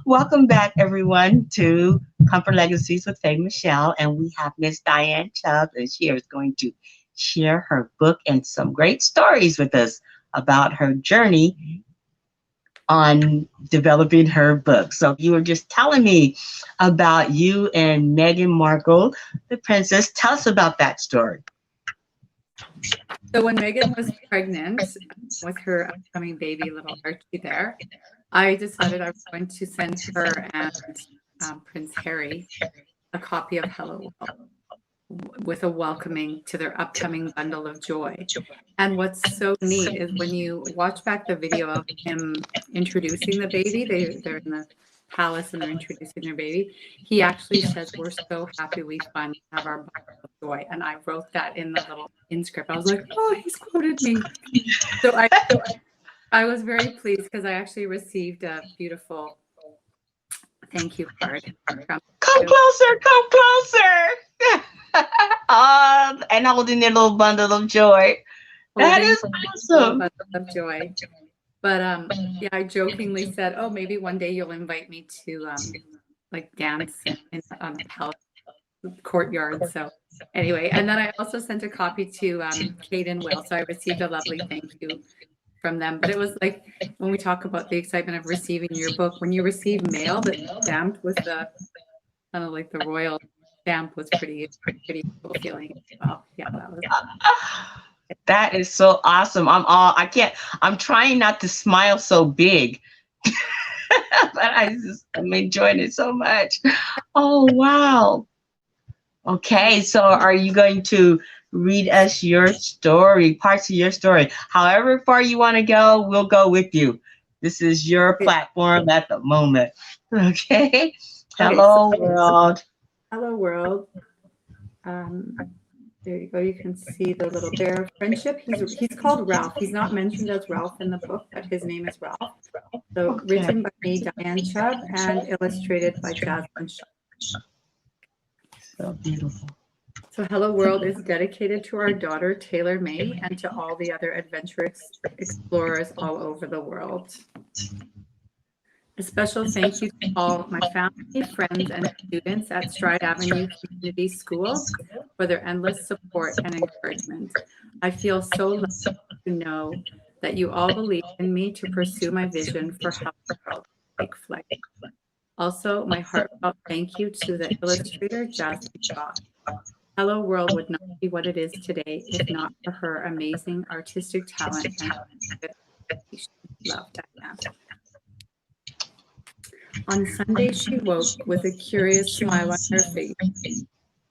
Welcome back, everyone, to Comfort Legacies with Faye Michelle. And we have Miss Diane Chubb, and she is going to share her book and some great stories with us about her journey on developing her book. So you were just telling me about you and Meghan Markle, the princess. Tell us about that story. So when Megan was pregnant with her upcoming baby, little Archie there, I decided I was going to send her and Prince Harry a copy of Hello World with a welcoming to their upcoming bundle of joy. And what's so neat is when you watch back the video of him introducing the baby, they're in the palace and they're introducing their baby. He actually says, "We're so happy we finally have our bundle of joy." And I wrote that in the little inscript. I was like, "Oh, he's quoted me." So I was very pleased because I actually received a beautiful thank you card from Come closer, come closer. And holding their little bundle of joy. That is awesome. bundle of joy. But yeah, I jokingly said, "Oh, maybe one day you'll invite me to like dance in the palace courtyard." So anyway, and then I also sent a copy to Kate and Will. So I received a lovely thank you from them. But it was like when we talk about the excitement of receiving your book, when you receive mail that's stamped with the kind of like the royal stamp was pretty cool feeling as well. Yeah, that was. That is so awesome. I'm trying not to smile so big. But I'm enjoying it so much. Oh wow. Okay, so are you going to read us your story, parts of your story? However far you want to go, we'll go with you. This is your platform at the moment. Okay. Hello, world. Hello World. There you go. You can see the little bear of friendship. He's called Ralph. He's not mentioned as Ralph in the book, but his name is Ralph. So written by me, Diane Chubb, and illustrated by Jasmine Shaw. So beautiful. So Hello World is dedicated to our daughter, Taylor May, and to all the other adventurous explorers all over the world. A special thank you to all my family, friends, and students at Stride Avenue Community School for their endless support and encouragement. I feel so lucky to know that you all believe in me to pursue my vision for Hello World take flight. Also, my heartfelt thank you to the illustrator, Jasmine Shaw. Hello World would not be what it is today if not for her amazing artistic talent and dedication. Love, Diane. On Sunday, she woke with a curious smile on her face,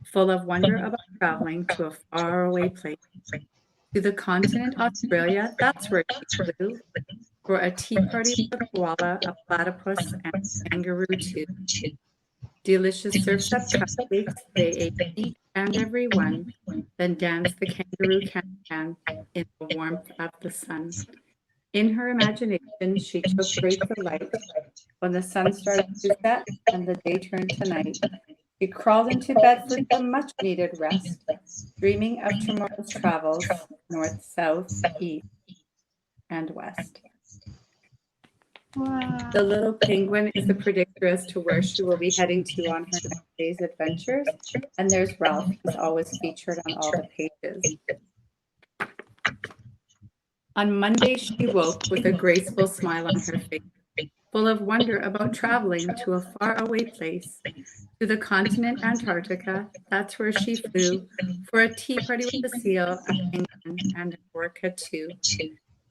full of wonder about traveling to a faraway place. To the continent Australia, that's where she flew, for a tea party with a koala, a platypus, and a kangaroo too. Delicious surfs up cupcakes, they ate each and every one, then danced the kangaroo can in the warmth of the sun. In her imagination, she took great delight when the sun started to set and the day turned to night. She crawled into bed for some much needed rest, dreaming of tomorrow's travels north, south, east, and west. Wow. The little penguin is the predictor as to where she will be heading to on her next day's adventures. And there's Ralph, who's always featured on all the pages. On Monday, she woke with a graceful smile on her face, full of wonder about traveling to a faraway place. To the continent Antarctica, that's where she flew, for a tea party with a seal, a penguin, and an orca too.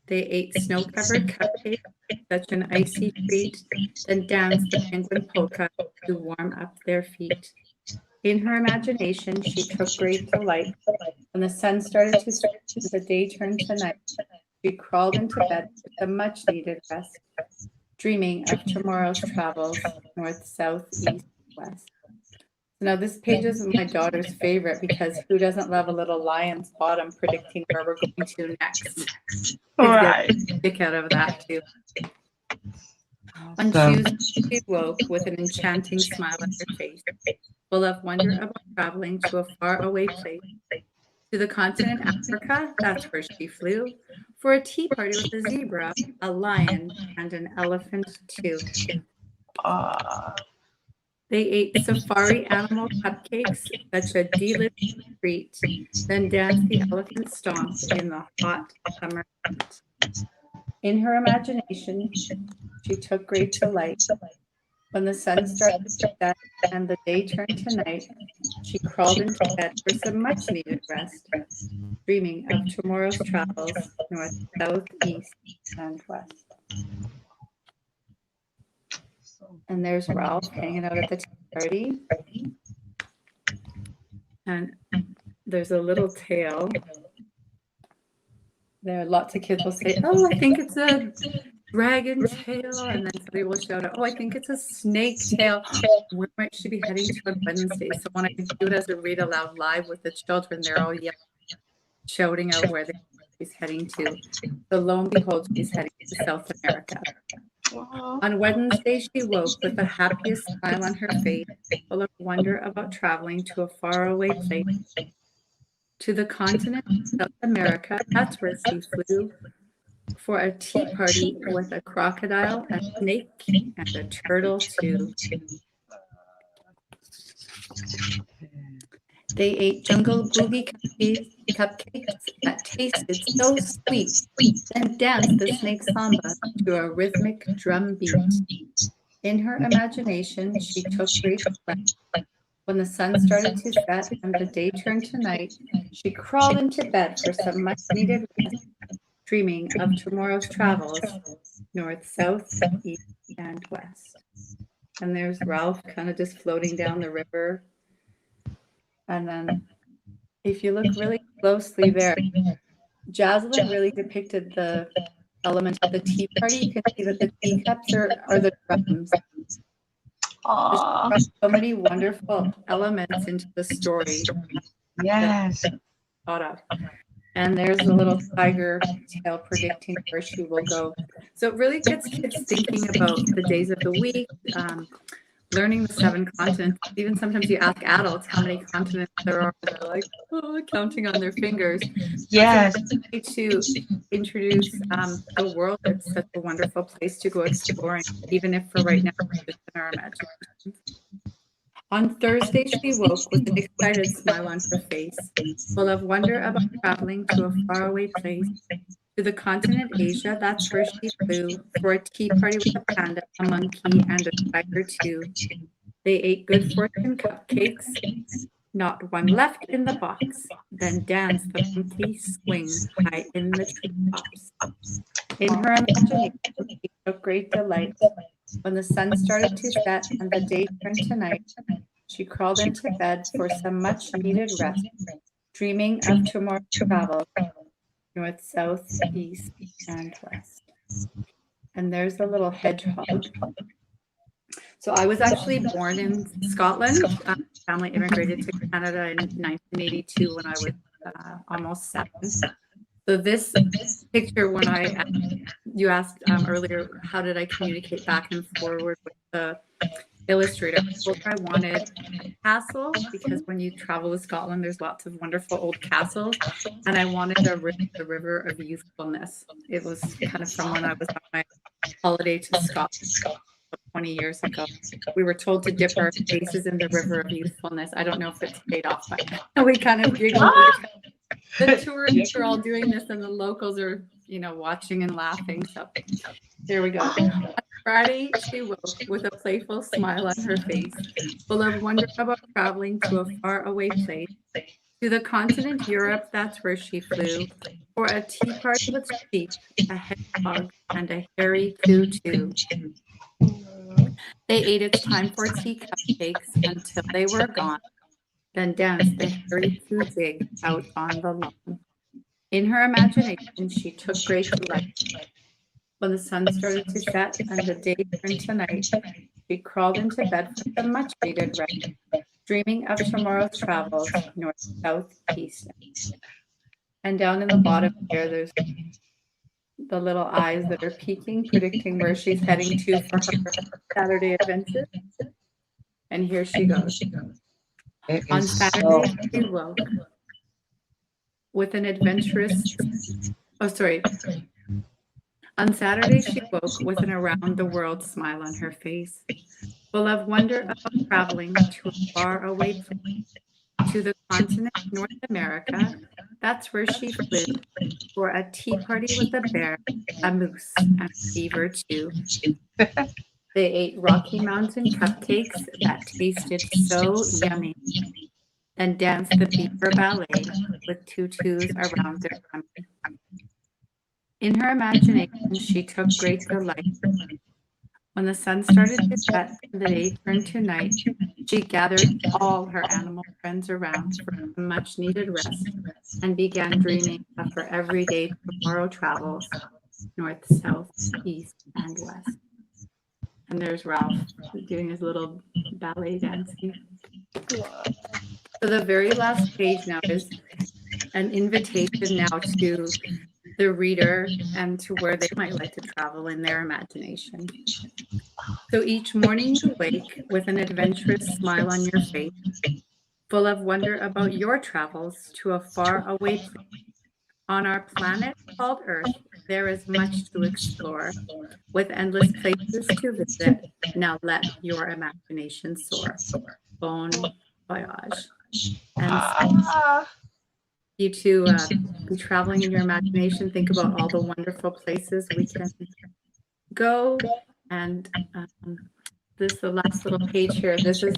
They ate snow-covered cupcakes, such an icy treat, then danced the penguin polka to warm up their feet. In her imagination, she took great delight. When the sun started to set and the day turned to night, she crawled into bed with a much-needed rest, dreaming of tomorrow's travels north, south, east, west. Now, this page is my daughter's favorite because who doesn't love a little lion's bottom predicting where we're going to next? All right. Kick out of that too. On Tuesday, she woke with an enchanting smile on her face, full of wonder about traveling to a faraway place. To the continent Africa, that's where she flew, for a tea party with a zebra, a lion, and an elephant too. They ate safari animal cupcakes, such a delicious treat, then danced the elephant stomp in the hot summer heat. In her imagination, she took great delight. When the sun started to set and the day turned to night, she crawled into bed for some much-needed rest, dreaming of tomorrow's travels north, south, east, and west. And there's Ralph hanging out at the tea party. And there's a little tail. There are lots of kids will say, oh, I think it's a dragon tail. And then somebody will shout out, oh, I think it's a snake tail. Where might she be heading to on Wednesday? So when I do it as a read aloud live with the children, they're all yelling, shouting out where she's heading to. So lo and behold, she's heading to South America. On Wednesday, she woke with the happiest smile on her face, full of wonder about traveling to a faraway place. To the continent of South America, that's where she flew, for a tea party with a crocodile, a snake, and a turtle too. They ate jungle boogie cupcakes that tasted so sweet, then danced the snake samba to a rhythmic drum beat. In her imagination, she took great delight. When the sun started to set and the day turned to night, she crawled into bed for some much-needed rest, dreaming of tomorrow's travels, north, south, east, and west. And there's Ralph kind of just floating down the river. And then if you look really closely there, Jaslyn really depicted the element of the tea party. You can see that the teacups are the drums. There's so many wonderful elements into the story. Yes. Thought of. And there's a little tiger tail predicting where she will go. So it really gets kids thinking about the days of the week, learning the 7 continents. Even sometimes you ask adults how many continents there are, and they're like, oh, counting on their fingers. Yes. To introduce the world. It's such a wonderful place to go exploring, even if for right now it's just in our imagination. On Thursday, she woke with an excited smile on her face, full of wonder about traveling to a faraway place. To the continent Asia, that's where she flew, for a tea party with a panda, a monkey, and a tiger too. They ate good fortune cupcakes, not one left in the box, then danced the monkey swing high in the treetops. In her imagination, she took great delight. When the sun started to set and the day turned to night, she crawled into bed for some much-needed rest, dreaming of tomorrow's travel, north, south, east, and west. And there's the little hedgehog. So I was actually born in Scotland. My family immigrated to Canada in 1982 when I was almost 7. So this picture, when you asked earlier, how did I communicate back and forward with the illustrator? I wanted a castle, because when you travel to Scotland, there's lots of wonderful old castles, and I wanted the river of youthfulness. It was kind of from when I was on my holiday to Scotland 20 years ago. We were told to dip our faces in the river of youthfulness. I don't know if it's paid off, but we kind of giggled. The tourists are all doing this, and the locals are, watching and laughing. So there we go. On Friday, she woke with a playful smile on her face, full of wonder about traveling to a faraway place. To the continent Europe, that's where she flew, for a tea party with sheep, a hedgehog, and a hairy coo-too. They ate its time for tea cupcakes until they were gone, then danced the hairy coo jig out on the lawn. In her imagination, she took great delight. When the sun started to set and the day turned to night, she crawled into bed for the much-needed rest, dreaming of tomorrow's travels, north, south, east. And down in the bottom here, there's the little eyes that are peeking, predicting where she's heading to for her Saturday adventure. And here she goes. On Saturday, she woke with an adventurous, On Saturday, she woke with an around-the-world smile on her face, full of wonder about traveling to a faraway place, to the continent North America. That's where she flew for a tea party with a bear, a moose, and a beaver too. They ate Rocky Mountain cupcakes that tasted so yummy, and danced the beaver ballet with tutus around their tummy. In her imagination, she took great delight. When the sun started to set and the day turned to night, she gathered all her animal friends around for a much needed rest and began dreaming of her everyday tomorrow travels, north, south, east, and west. And there's Ralph doing his little ballet dancing. So the very last page now is an invitation now to the reader and to where they might like to travel in their imagination. So each morning you wake with an adventurous smile on your face, full of wonder about your travels to a far-away place. On our planet called Earth, there is much to explore, with endless places to visit. Now let your imagination soar. Bon voyage. And so you to be traveling in your imagination, think about all the wonderful places we can go. And this is the last little page here. This is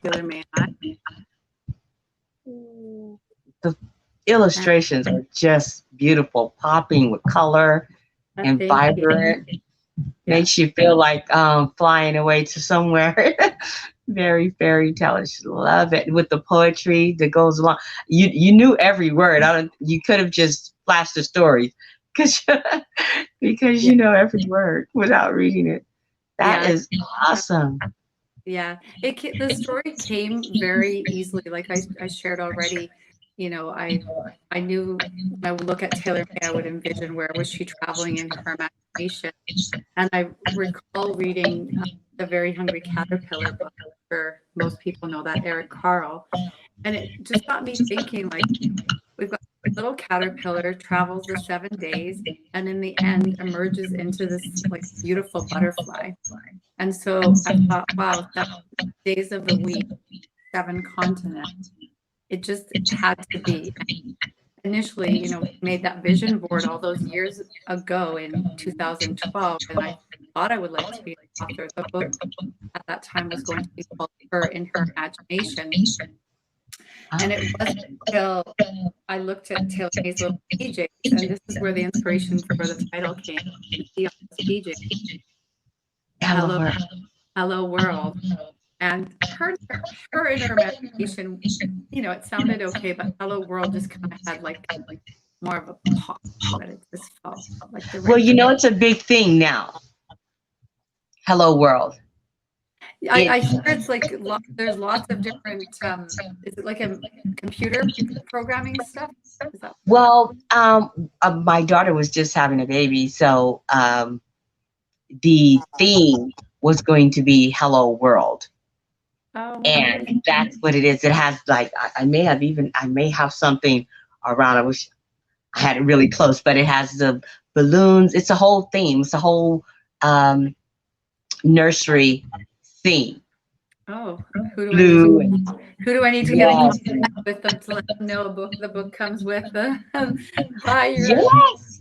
Taylor May. The illustrations are just beautiful, popping with color and vibrant. Makes you feel like flying away to somewhere. Very fairy tale-ish. Love it. With the poetry that goes along. You knew every word. You could have just flashed the story because you know every word without reading it. That is awesome. Yeah, the story came very easily. Like I shared already, you know, I knew when I would look at Taylor May, I would envision where was she traveling in her imagination. And I recall reading The Very Hungry Caterpillar book, for most people know that, Eric Carle. And it just got me thinking, like, we've got a little caterpillar, travels the 7 days, and in the end emerges into this like beautiful butterfly. And so I thought, wow, 7 days of the week, 7 continents. It just had to be. Initially, you know, we made that vision board all those years ago in 2012, and I thought I would like to be an author. The book at that time was going to be called Her in Her Imagination. And it wasn't until I looked at Taylor May's little pages, and this is where the inspiration for the title came. You see on this pages, Hello World. And her in her imagination, you know, it sounded okay, but Hello World just kind of had like more of a pop, but it just felt like the right. Well, you know, it's a big thing now. Hello World. I hear it's like there's lots of different. Is it like a computer programming stuff? Well, my daughter was just having a baby, so the theme was going to be Hello World. Oh, and that's what it is. It has like I may have something around. I wish I had it really close, but it has the balloons. It's a whole theme. It's a whole nursery theme. Oh, who do I need to get in contact with them to let them know the book comes with the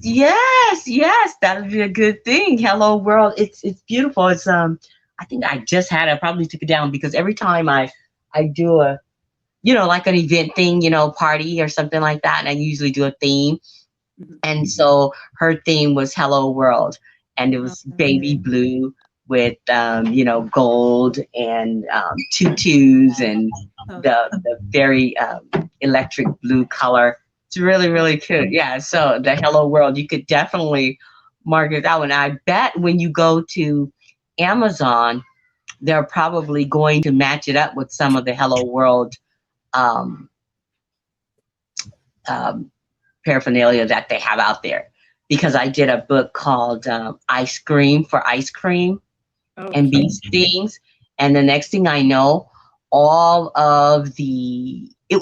Yes, that would be a good thing. Hello World. It's beautiful. It's I think I just had it. I probably took it down because every time I do a, you know, like an event thing, you know, party or something like that, and I usually do a theme. And so her theme was Hello World, and it was baby blue with you know, gold and tutus and the very electric blue color. It's really, really cute. Yeah. So the Hello World, you could definitely market that one. I bet when you go to Amazon, they're probably going to match it up with some of the Hello World paraphernalia that they have out there. Because I did a book called Ice Cream for Ice Cream and Bee Stings. And the next thing I know, it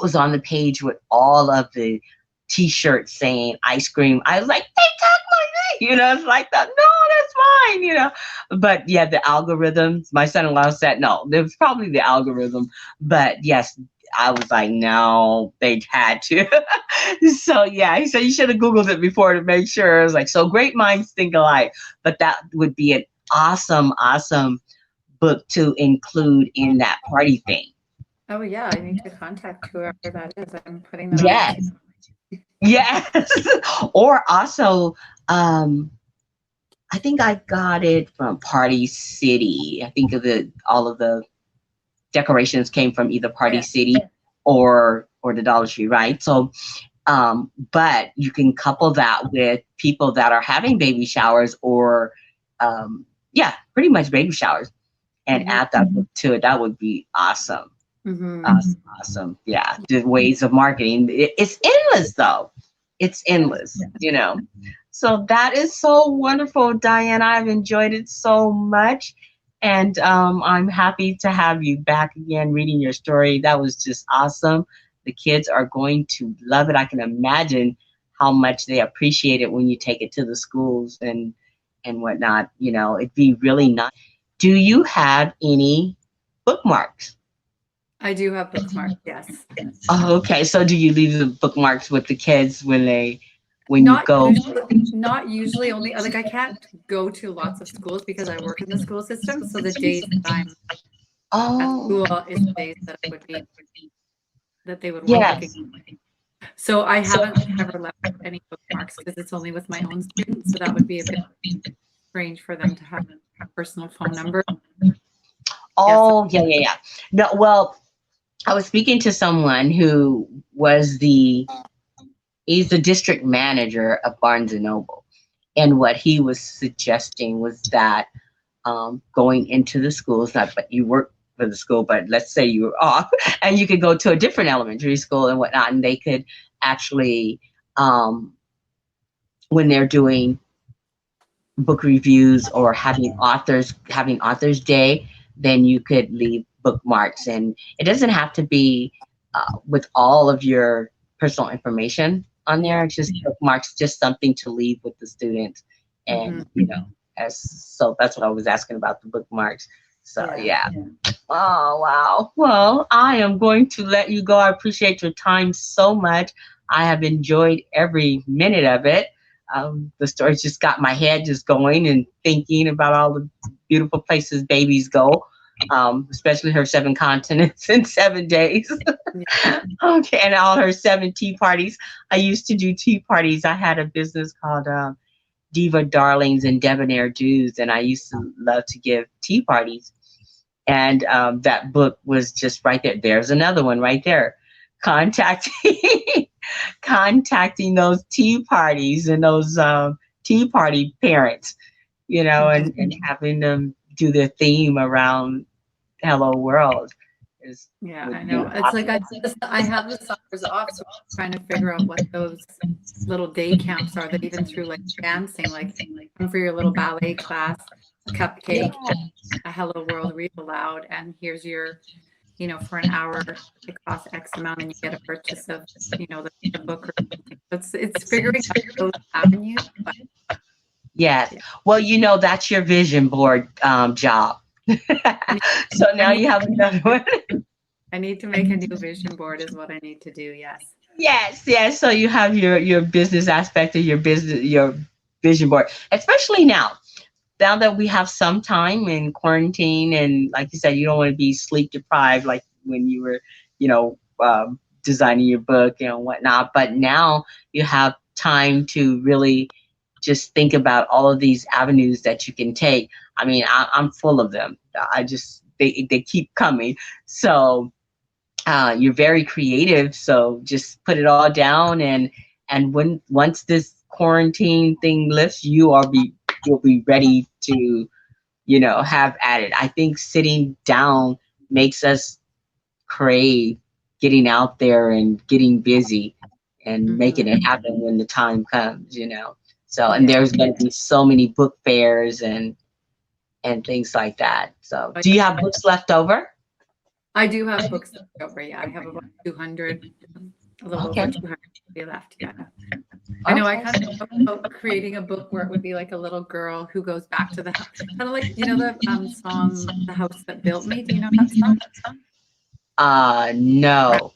was on the page with all of the t-shirts saying ice cream. I was like, they took my It's like that. No, that's fine, But yeah, the algorithms, my son-in-law said, no, it was probably the algorithm. But yes, I was like, no, they had to. So yeah, he said you should have Googled it before to make sure. I was like, so great minds think alike. But that would be an awesome, awesome book to include in that party thing. Oh yeah, I need to contact whoever that is. I'm putting that on my Yes. Yes. Or also, I think I got it from Party City. I think all of the decorations came from either Oh, Party yeah. City or the Dollar Tree, right? So, but you can couple that with people that are having baby showers or, yeah, pretty much baby showers, and Mhm. add that book to it. That would be awesome. Mhm. Awesome, awesome. Yeah, the ways of marketing. It's endless, though. It's endless. So that is so wonderful, Diane. I've enjoyed it so much. And I'm happy to have you back again reading your story. That was just awesome. The kids are going to love it. I can imagine how much they appreciate it when you take it to the schools and whatnot. It'd be really nice. Do you have any bookmarks? I do have bookmarks, yes. Oh, okay. So do you leave the bookmarks with the kids when you Not go? usually, not usually, only like I can't go to lots of schools because I work in the school system. So the days that I'm at Oh, school is the days that I would be that they would want looking. yes. So I So, haven't ever left any bookmarks because it's only with my own students. So that would be a bit strange for them to have a personal phone number. Yeah, so oh, yeah, yeah, yeah. No, well, I was speaking to someone who he's the district manager of Barnes and Noble. And what he was suggesting was that going into the schools, not but you work for the school, but let's say you were off and you could go to a different elementary school and whatnot, and they could actually, um, when they're doing book reviews or having authors day, then you could leave bookmarks, and it doesn't have to be with all of your personal information on yeah. there. It's just bookmarks, just something to leave with the students. Mhm. And as so that's what I was asking about, the bookmarks. So Yeah. yeah. Oh, wow. Well, I am going to let you go. I appreciate your time so much. I have enjoyed every minute of it. The story just got my head just going and thinking about all the beautiful places babies go, especially her 7 continents in 7 days. Yeah. Okay, and all her 7 tea parties. I used to do tea parties. I had a business called Diva Darlings and Debonair Jews, and I used to love to give tea parties. And that book was just right there. There's another one right there. Contacting contacting those tea parties and those tea party parents, Mhm. and having them do their theme around Hello World is Yeah, would I be know. It's like awesome. I have the summers off, so I'm trying to figure out what those little day camps are that even through like dancing, like come for your little ballet class, a cupcake, Yeah. a Hello World read aloud, and here's your, for an hour it costs X amount and you get a purchase of, the book or something. It's figuring out those avenues, but Yes. yeah. Well, that's your vision board job. I need, So I now need you have another one. I need to make a new vision board is what I need to do, yes. Yes, yes. So you have your business aspect of your vision board, especially now that we have some time in quarantine, and like you said, you don't want to be sleep deprived like when you were, designing your book and whatnot. But now you have time to really just think about all of these avenues that you can take. I mean, I'm full of them. They keep coming. So you're very creative, so just put it all down, and once this quarantine thing lifts, you'll be ready to have at it. I think sitting down makes us crave getting out there and getting busy and making Hmm. it happen when the time comes. So, and Yeah. there's going to be so many book fairs and things like that. So Oh, do yeah. you have books left over? I do have books left over. Yeah, I have about 200, a little over Okay. 200 left. Yeah. I know I kind of thought about creating a book where it would be like a little girl who goes back to the house, kind of like, you know, the song, The House That Built Me. Do you know that song? No.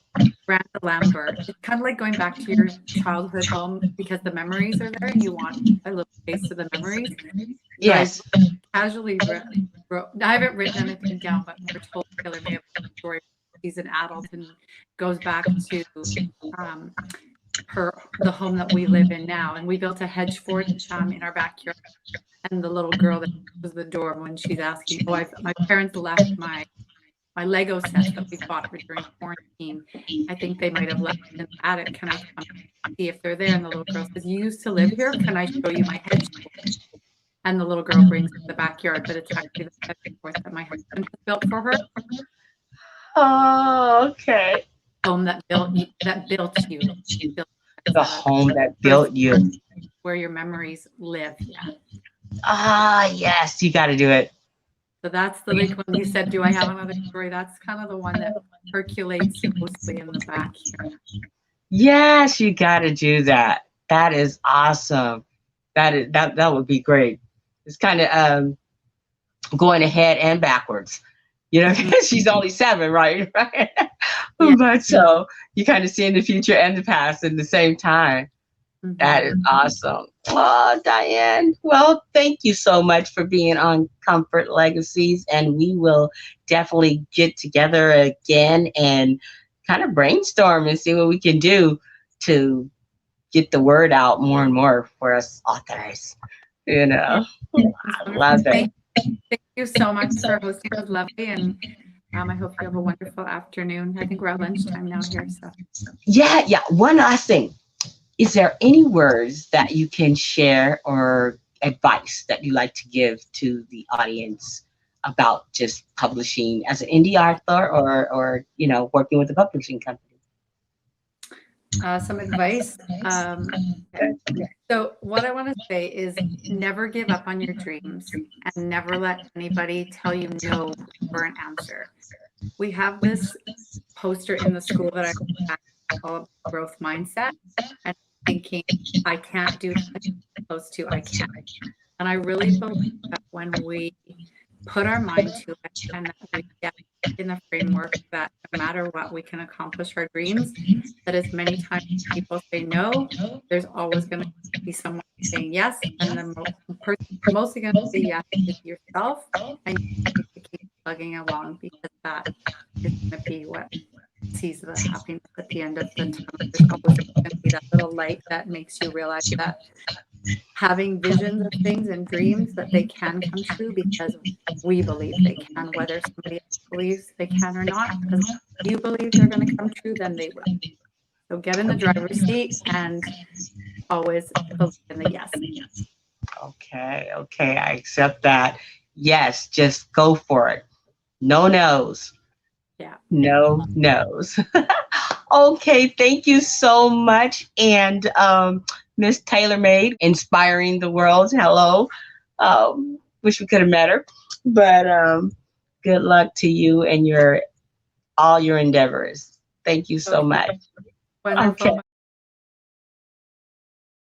Miranda Lambert. It's kind of like going back to your childhood home because the memories are there and you want a little taste of the memories. So Yes. I casually wrote, I haven't written anything down, but we're told Taylor may have a story. She's an adult and goes back to the home that we live in now, and we built a hedge fort in our backyard. And the little girl that was the door when she's asking, my parents left my Lego sets that we bought her during quarantine. I think they might have left in the attic. Can I come see if they're there? And the little girl says, "You used to live here. Can I show you my hedge fort?" And the little girl brings it to the backyard, but it's actually the hedge fort that my husband built for her. Oh, okay. Home that built you. The home that built you. Where your memories live. Yeah. Yes, you got to do it. So that's the like when you said, "Do I have another story?" That's kind of the one that percolates mostly in the back here. Yes, you got to do that. That is awesome. That would be great. It's kind of going ahead and backwards. You know, she's only 7, right? Right. Yeah. But so you kind of see in the future and the past in the same time. Mm-hmm. That is awesome. Oh, Diane. Well, thank you so much for being on Comfort Legacies. And we will definitely get together again and kind of brainstorm and see what we can do to get the word out more and more for us authors. You know, I love it. Thank you so much for hosting. It was lovely. And I hope you have a wonderful afternoon. I think we're at lunchtime now here. So yeah. One last thing. Is there any words that you can share or advice that you like to give to the audience about just publishing as an indie author or you know, working with a publishing company? Some advice. So what I want to say is never give up on your dreams and never let anybody tell you no for an answer. We have this poster in the school that I call growth mindset, and thinking I can't do that, close to I can. And I really believe that when we put our mind to it and that we get in the framework that no matter what we can accomplish our dreams, that as many times as people say no, there's always going to be someone saying yes, and the person mostly going to say yes is yourself, and you have to keep plugging along because that is going to be what sees the happiness at the end of the tunnel. There's always going to be that little light that makes you realize that having visions of things and dreams that they can come true because we believe they can, whether somebody else believes they can or not. Because if you believe they're going to come true, then they will. So get in the driver's seat and always believe in the yes. Okay, I accept that. Yes, just go for it. No no's. Yeah. No no's. Okay, thank you so much. And Miss TaylorMade, inspiring the world. Hello. Wish we could have met her. But good luck to you and all your endeavors. Thank you so much. Wonderful. Okay.